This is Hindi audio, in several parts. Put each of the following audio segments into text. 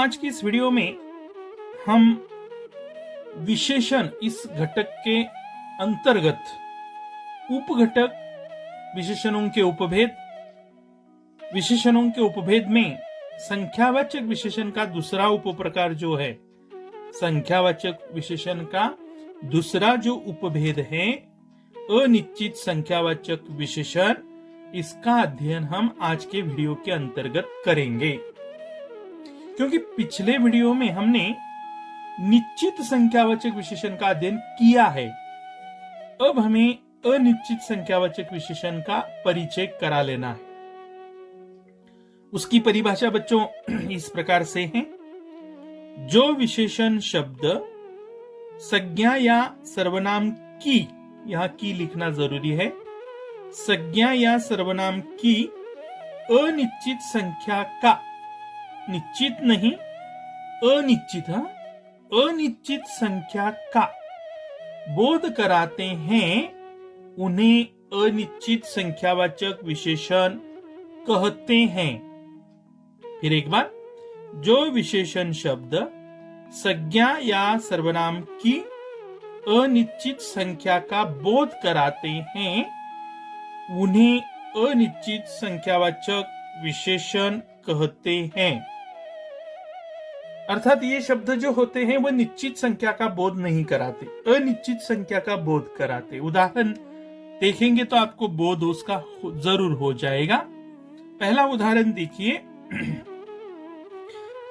आज की इस वीडियो में हम विशेषण इस घटक के अंतर्गत उपघटक विशेषणों के उपभेद में संख्यावाचक विशेषण का दूसरा उपप्रकार जो है, संख्यावाचक विशेषण का दूसरा जो उपभेद है अनिश्चित संख्यावाचक विशेषण, इसका अध्ययन हम आज के वीडियो के अंतर्गत करेंगे। क्योंकि पिछले वीडियो में हमने निश्चित संख्यावाचक विशेषण का अध्ययन किया है, अब हमें अनिश्चित संख्यावाचक विशेषण का परिचय करा लेना है। उसकी परिभाषा बच्चों इस प्रकार से है। जो विशेषण शब्द संज्ञा या सर्वनाम की, यहां की लिखना जरूरी है, संज्ञा या सर्वनाम की अनिश्चित संख्या का, निश्चित नहीं अनिश्चित, अनिश्चित संख्या का बोध कराते हैं, उन्हें अनिश्चित संख्यावाचक विशेषण कहते हैं। फिर एक बार, जो विशेषण शब्द संज्ञा या सर्वनाम की अनिश्चित संख्या का बोध कराते हैं, उन्हें अनिश्चित संख्यावाचक विशेषण कहते हैं। अर्थात ये शब्द जो होते हैं वो निश्चित संख्या का बोध नहीं कराते, अनिश्चित संख्या का बोध कराते। उदाहरण देखेंगे तो आपको बोध उसका जरूर हो जाएगा। पहला उदाहरण देखिए,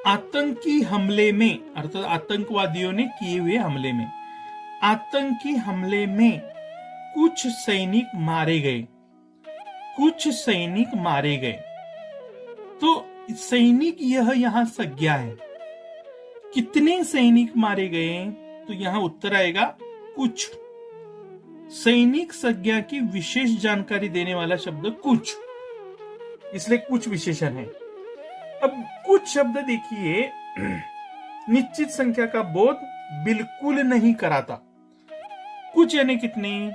आतंकी हमले में, अर्थात आतंकवादियों ने किए हुए हमले में, आतंकी हमले में कुछ सैनिक मारे गए, कुछ सैनिक मारे गए। तो सैनिक यह यहां संज्ञा है। कितने सैनिक मारे गए, तो यहां उत्तर आएगा कुछ। सैनिक संज्ञा की विशेष जानकारी देने वाला शब्द कुछ, इसलिए कुछ विशेषण है। अब कुछ शब्द देखिए, निश्चित संख्या का बोध बिल्कुल नहीं कराता। कुछ यानी कितने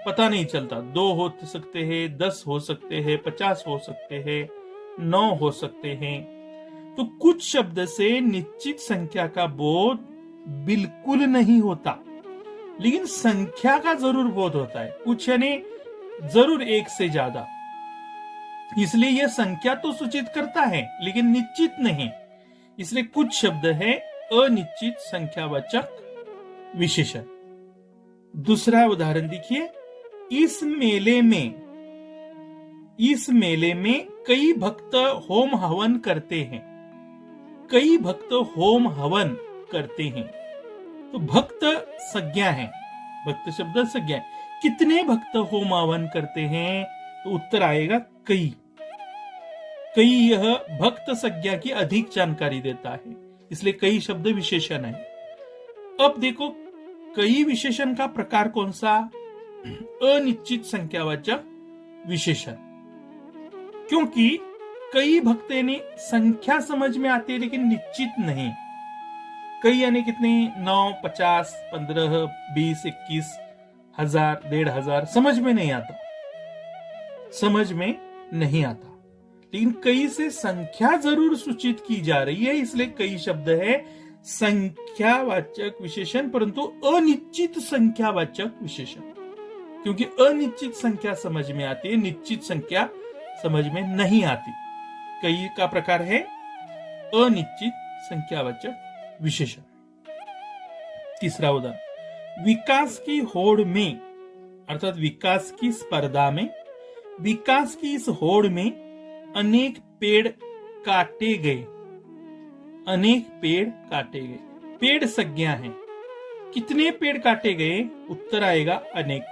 पता नहीं चलता, 2 हो सकते हैं, 10 हो सकते हैं, 50 हो सकते हैं, 9 हो सकते हैं। तो कुछ शब्द से निश्चित संख्या का बोध बिल्कुल नहीं होता, लेकिन संख्या का जरूर बोध होता है। कुछ यानी जरूर एक से ज्यादा, इसलिए यह संख्या तो सूचित करता है लेकिन निश्चित नहीं, इसलिए कुछ शब्द है अनिश्चित संख्यावाचक विशेषण। दूसरा उदाहरण देखिए, इस मेले में कई भक्त होम हवन करते हैं, कई भक्त होम हवन करते हैं। तो भक्त संज्ञा है, भक्त शब्द संज्ञा है। कितने भक्त होम हवन करते हैं, तो उत्तर आएगा कई। कई यह भक्त संज्ञा की अधिक जानकारी देता है, इसलिए कई शब्द विशेषण है। अब देखो, कई विशेषण का प्रकार कौन सा, अनिश्चित संख्यावाचक विशेषण। क्योंकि कई भक्त यानी संख्या समझ में आती है लेकिन निश्चित नहीं। कई यानी कितने, 9, 50, 15, 20, 21, 1000, 1500, समझ में नहीं आता, समझ में नहीं आता। लेकिन कई से संख्या जरूर सूचित की जा रही है, इसलिए कई शब्द है संख्यावाचक विशेषण, परंतु अनिश्चित संख्यावाचक विशेषण। क्योंकि अनिश्चित संख्या समझ में आती है, निश्चित संख्या समझ में नहीं आती। कई का प्रकार है अनिश्चित संख्यावाचक विशेषण। तीसरा उदाहरण, विकास की होड़ में, अर्थात विकास की स्पर्धा में, विकास की इस होड़ में अनेक पेड़ काटे गए, अनेक पेड़ काटे गए। पेड़ संज्ञा है। कितने पेड़ काटे गए, उत्तर आएगा अनेक।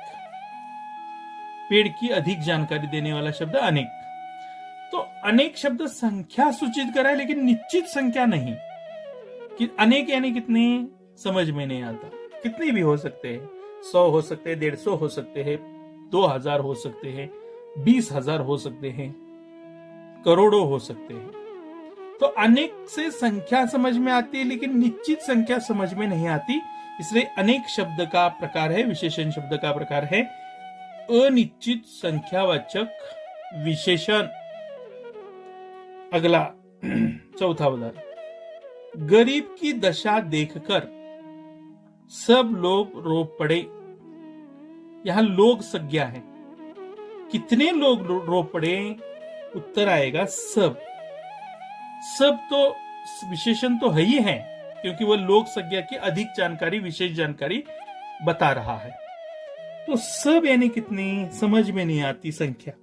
पेड़ की अधिक जानकारी देने वाला शब्द अनेक। तो अनेक शब्द संख्या सूचित करा है लेकिन निश्चित संख्या नहीं। कि अनेक यानी कितने, समझ में नहीं आता। कितने भी हो सकते हैं, 100 हो सकते हैं, 150 हो सकते हैं, 2000 हो सकते हैं, 20,000 हो सकते हैं, करोड़ों हो सकते हैं। तो अनेक से संख्या समझ में आती है लेकिन निश्चित संख्या समझ में नहीं आती, इसलिए अनेक शब्द का प्रकार है, विशेषण शब्द का प्रकार है अनिश्चित संख्यावाचक विशेषण। अगला चौथा उदाहरण, गरीब की दशा देखकर सब लोग रो पड़े। यहां लोग संज्ञा है। कितने लोग रो पड़े? उत्तर आएगा सब। सब तो विशेषण तो है ही है, क्योंकि वह लोक संज्ञा की अधिक जानकारी, विशेष जानकारी बता रहा है। तो सब यानी कितनी, समझ में नहीं आती संख्या,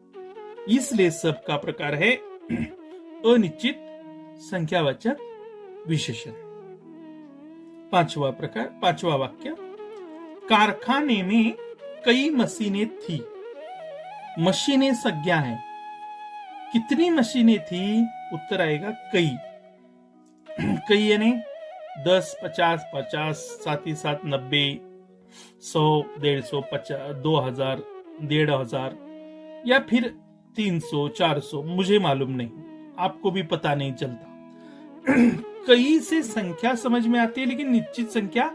इसलिए सब का प्रकार है अनिश्चित संख्यावाचक विशेषण। पांचवा प्रकार, पांचवा वाक्य, कारखाने में कई मशीनें थी। मशीनें संज्ञा है। कितनी मशीनें थी? उत्तर आएगा कई। कई यानी 10, 50, 50, साथ ही साथ 90, 100, 150, 50, 2000, 1500 या फिर 300, 400, मुझे मालूम नहीं, आपको भी पता नहीं चलता। कई से संख्या समझ में आती है, लेकिन निश्चित संख्या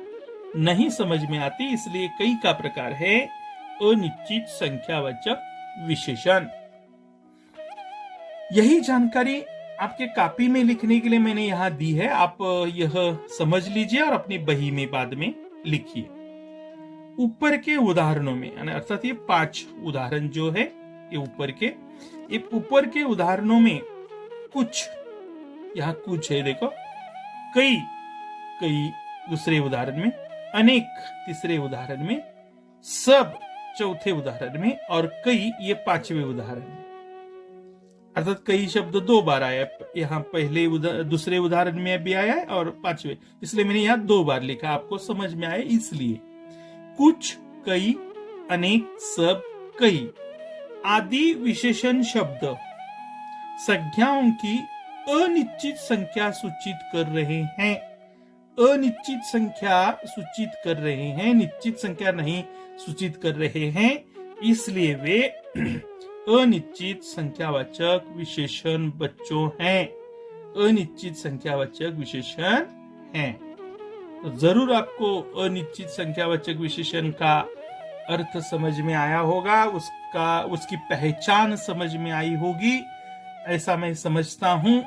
नहीं समझ में आती, इसलिए कई का प्रकार है अनिश्चित संख्यावाचक विशेषण। यही जानकारी आपके कॉपी में लिखने के लिए मैंने यहां दी है। आप यह समझ लीजिए और अपनी बही में बाद में लिखिए। ऊपर के उदाहरणों में, अर्थात ये 5 उदाहरण जो है ये ऊपर के उदाहरणों में कुछ, यहां कुछ है देखो, कई दूसरे उदाहरण में, अनेक तीसरे उदाहरण में, सब चौथे उदाहरण में और कई ये 5वें उदाहरण में। अर्थात कई शब्द 2 बार आया, यहाँ पहले दूसरे उदाहरण में भी आया है और 5वें, इसलिए मैंने यहाँ 2 बार लिखा, आपको समझ में आए इसलिए। कुछ, कई, अनेक, सब, कई आदि विशेषण शब्द संज्ञाओं की अनिश्चित संख्या सूचित कर रहे हैं। अनिश्चित संख्या सूचित कर रहे हैं, निश्चित संख्या नहीं सूचित कर रहे हैं, इसलिए वे अनिश्चित संख्यावाचक विशेषण बच्चों हैं। अनिश्चित संख्यावाचक विशेषण हैं। तो जरूर आपको अनिश्चित संख्यावाचक विशेषण का अर्थ समझ में आया होगा, उसकी पहचान समझ में आई होगी, ऐसा मैं समझता हूं।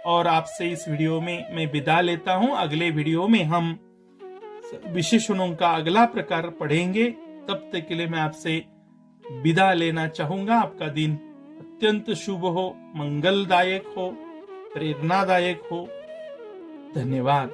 और आपसे इस वीडियो में मैं विदा लेता हूं। अगले वीडियो में हम विशेषणों का अगला प्रकार पढ़ेंगे। तब तक के लिए मैं आपसे विदा लेना चाहूंगा। आपका दिन अत्यंत शुभ हो, मंगलदायक हो, प्रेरणादायक हो। धन्यवाद।